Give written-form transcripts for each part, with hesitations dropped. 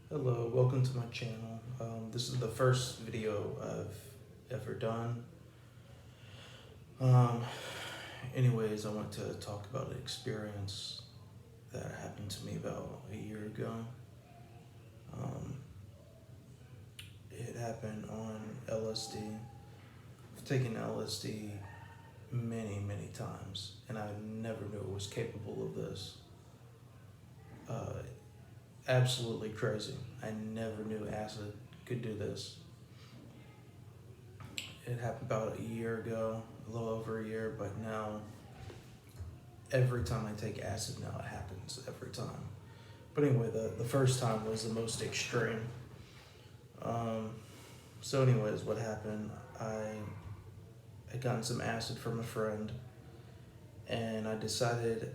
Hello, welcome to my channel. This is the first video I've ever done. Um, Anyways, I want to talk about an experience that happened to me about a year ago. Um, it happened on LSD. I've taken LSD many times, and I never knew it was capable of this. Uh, Absolutely crazy. I never knew acid could do this. It happened about a year ago, a little over a year, but now every time I take acid now it happens every time. But anyway, the first time was the most extreme. Um, so anyways, what happened, I had gotten some acid from a friend and I decided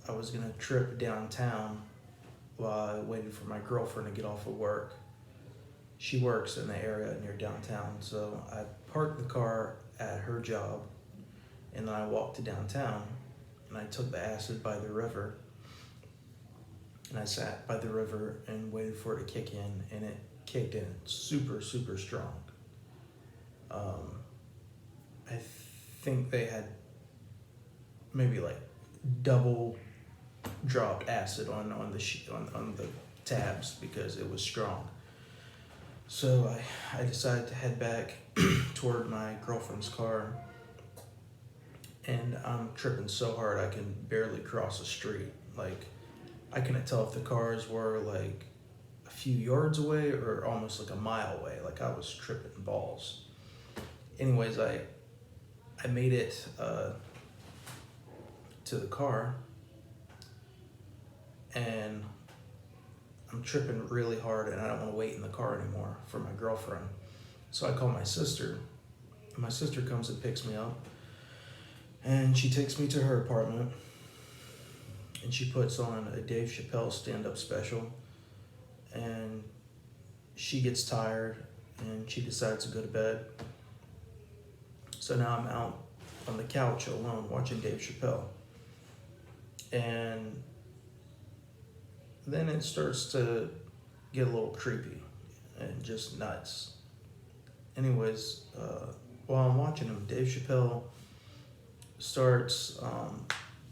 I was gonna trip downtown while I waited for my girlfriend to get off of work. She works in the area near downtown, so I parked the car at her job and then I walked to downtown and I took the acid by the river and I sat by the river and waited for it to kick in, and it kicked in super strong. Um, I think they had maybe like double dropped acid on the on the tabs because it was strong. So I decided to head back toward my girlfriend's car, and I'm tripping so hard I can barely cross the street. Like, I couldn't tell if the cars were like a few yards away or almost like a mile away. Like, I was tripping balls. Anyways, I made it to the car, and I'm tripping really hard, and I don't want to wait in the car anymore for my girlfriend. So I call my sister, and my sister comes and picks me up, and she takes me to her apartment, and she puts on a Dave Chappelle stand-up special, and she gets tired, and she decides to go to bed. So now I'm out on the couch alone watching Dave Chappelle, and then it starts to get a little creepy and just nuts. Anyways, while I'm watching him, Dave Chappelle starts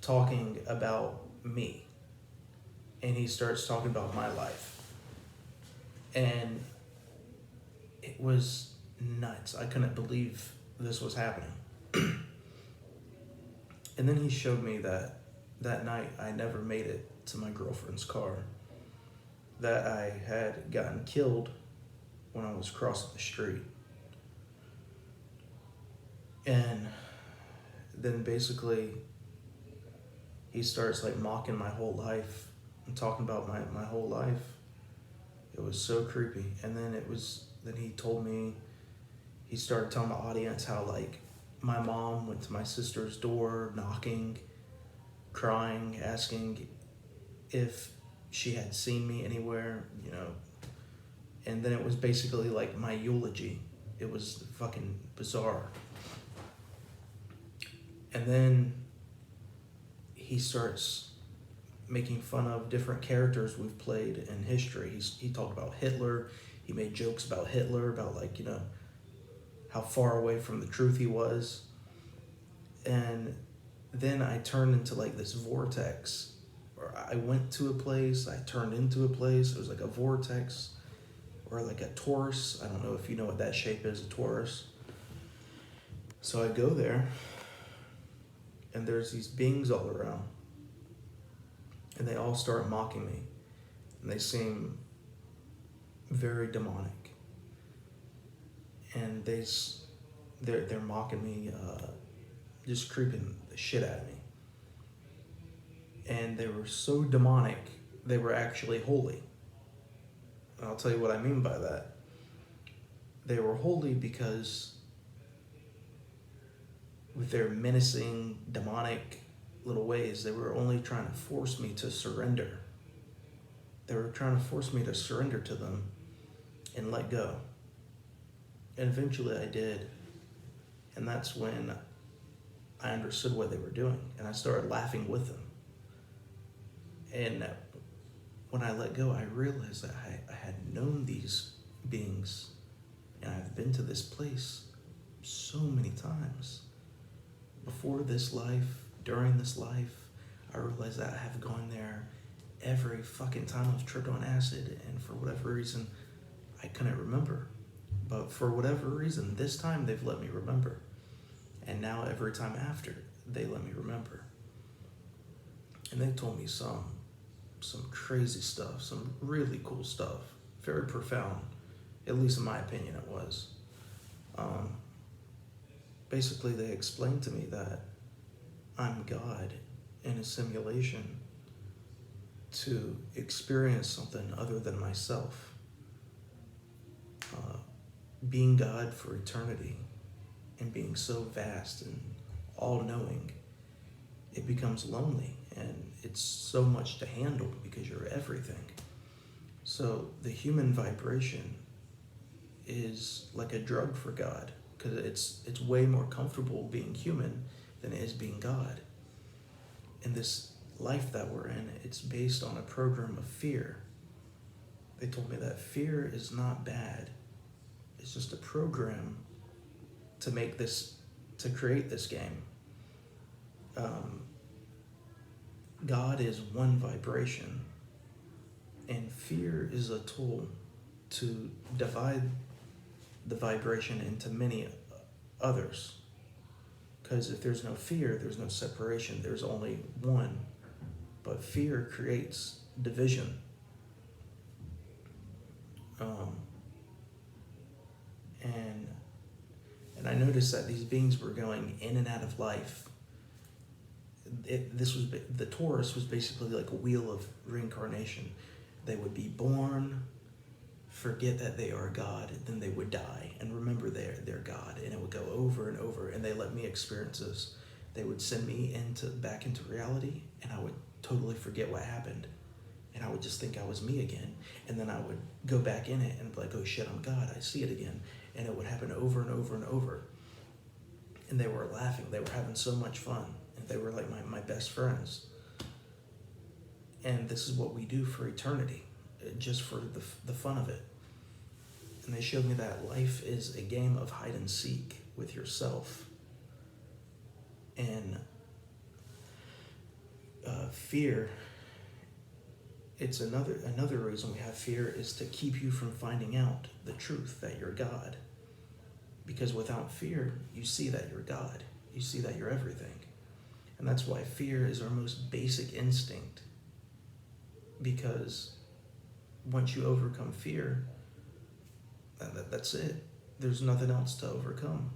talking about me, and he starts talking about my life, and it was nuts. I couldn't believe this was happening. And then he showed me that night I never made it to my girlfriend's car, that I had gotten killed when I was crossing the street. And then basically he starts like mocking my whole life and talking about my whole life. It was so creepy. And then he told me, he started telling the audience how like my mom went to my sister's door knocking, crying, asking if she had seen me anywhere. And then it was basically like my eulogy. It was fucking bizarre. And then he starts making fun of different characters we've played in history. He talked about Hitler. He made jokes about Hitler, about like, how far away from the truth he was. And then I turned into like this vortex, or I went to a place, I turned into a place. It was like a vortex or like a torus. I don't know if you know what that shape is, a torus. So I go there, and there's these beings all around, and they all start mocking me, and they seem very demonic, and they're mocking me, just creeping the shit out of me. And they were so demonic, they were actually holy. And I'll tell you what I mean by that. They were holy because with their menacing, demonic little ways, they were only trying to force me to surrender. They were trying to force me to surrender to them and let go. And eventually I did. And that's when I understood what they were doing, and I started laughing with them. And when I let go, I realized that I had known these beings, and I've been to this place so many times. Before this life, during this life, I realized that I have gone there every fucking time I've tripped on acid, and for whatever reason, I couldn't remember. But for whatever reason, this time they've let me remember. And now every time after, they let me remember. And they told me some crazy stuff, some really cool stuff, very profound, at least in my opinion it was. Basically, they explained to me that I'm God in a simulation to experience something other than myself. Being God for eternity and being so vast and all-knowing, it becomes lonely, and it's so much to handle because you're everything. So the human vibration is like a drug for God, because it's way more comfortable being human than it is being God. In this life that we're in, it's based on a program of fear. They told me that fear is not bad. It's just a program to create this game. God is one vibration, and fear is a tool to divide the vibration into many others. Because if there's no fear, there's no separation, there's only one. But fear creates division. And I noticed that these beings were going in and out of life. The Taurus was basically like a wheel of reincarnation. They would be born, forget that they are God, then they would die and remember they're God, and it would go over and over. And they let me experience this. They would send me back into reality, and I would totally forget what happened, and I would just think I was me again. And then I would go back in it and be like, oh shit, I'm God, I see it again. And it would happen over and over and over. And they were laughing, they were having so much fun, and they were like my best friends. And this is what we do for eternity, just for the fun of it. And they showed me that life is a game of hide and seek with yourself. And fear, it's another reason we have fear is to keep you from finding out the truth that you're God. Because without fear, you see that you're God. You see that you're everything. And that's why fear is our most basic instinct. Because once you overcome fear, that's it. There's nothing else to overcome.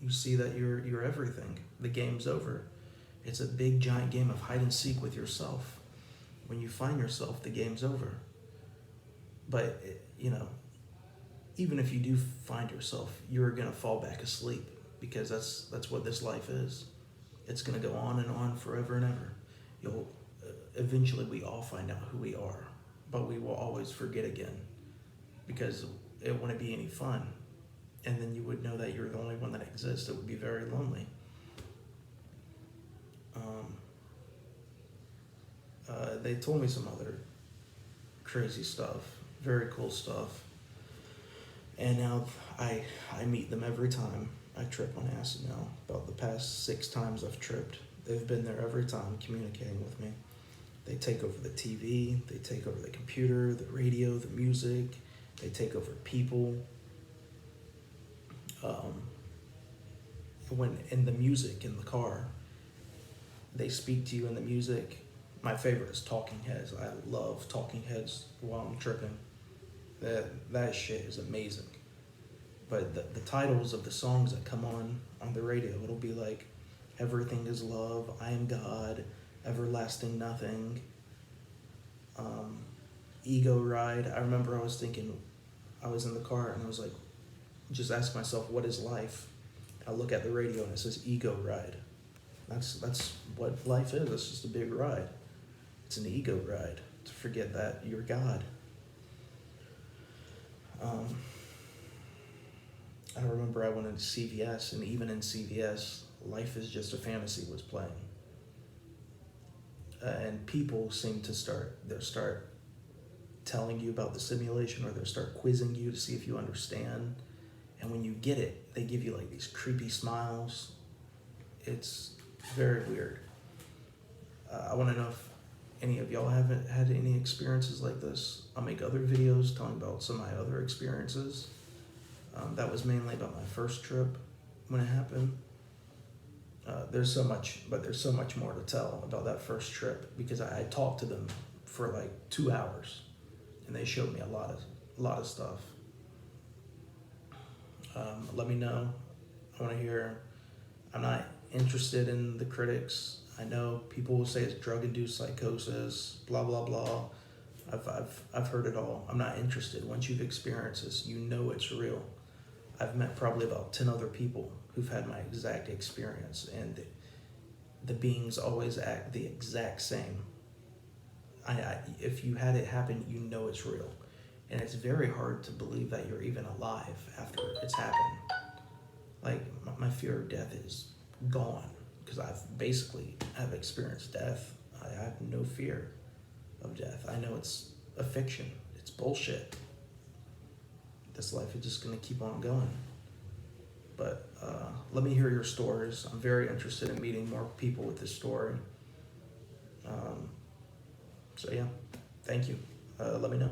You see that you're everything. The game's over. It's a big giant game of hide and seek with yourself. When you find yourself, the game's over. But even if you do find yourself, you're gonna fall back asleep, because that's what this life is. It's gonna go on and on forever and ever. Eventually we all find out who we are, but we will always forget again, because it wouldn't be any fun. And then you would know that you're the only one that exists. It would be very lonely. They told me some other crazy stuff, very cool stuff. And now I meet them every time I trip on acid now. About the past 6 times I've tripped, they've been there every time communicating with me. They take over the TV, they take over the computer, the radio, the music, they take over people. When in the music in the car, they speak to you in the music. My favorite is Talking Heads. I love Talking Heads while I'm tripping. That shit is amazing. But the titles of the songs that come on the radio, it'll be like Everything is Love, I Am God, Everlasting Nothing, Ego Ride. I remember I was thinking, I was in the car and I was like, just ask myself, what is life? I look at the radio and it says Ego Ride. That's what life is. It's just a big ride. It's an ego ride to forget that you're God. I remember I went into CVS, and even in CVS, Life is Just a Fantasy was playing. And people seem to start telling you about the simulation, or they'll start quizzing you to see if you understand. And when you get it, they give you like these creepy smiles. It's very weird. I want to know if any of y'all haven't had any experiences like this. I'll make other videos talking about some of my other experiences. That was mainly about my first trip when it happened. There's so much more to tell about that first trip, because I talked to them for like 2 hours, and they showed me a lot of stuff. Let me know. I want to hear. I'm not interested in the critics. I know people will say it's drug-induced psychosis, blah blah blah. I've heard it all. I'm not interested. Once you've experienced this, you know it's real. I've met probably about 10 other people who've had my exact experience, and the beings always act the exact same. If you had it happen, you know it's real. And it's very hard to believe that you're even alive after it's happened. Like, my fear of death is gone, because I've experienced death. I have no fear of death. I know it's a fiction. It's bullshit. This life is just going to keep on going. But let me hear your stories. I'm very interested in meeting more people with this story. So yeah, thank you. Let me know.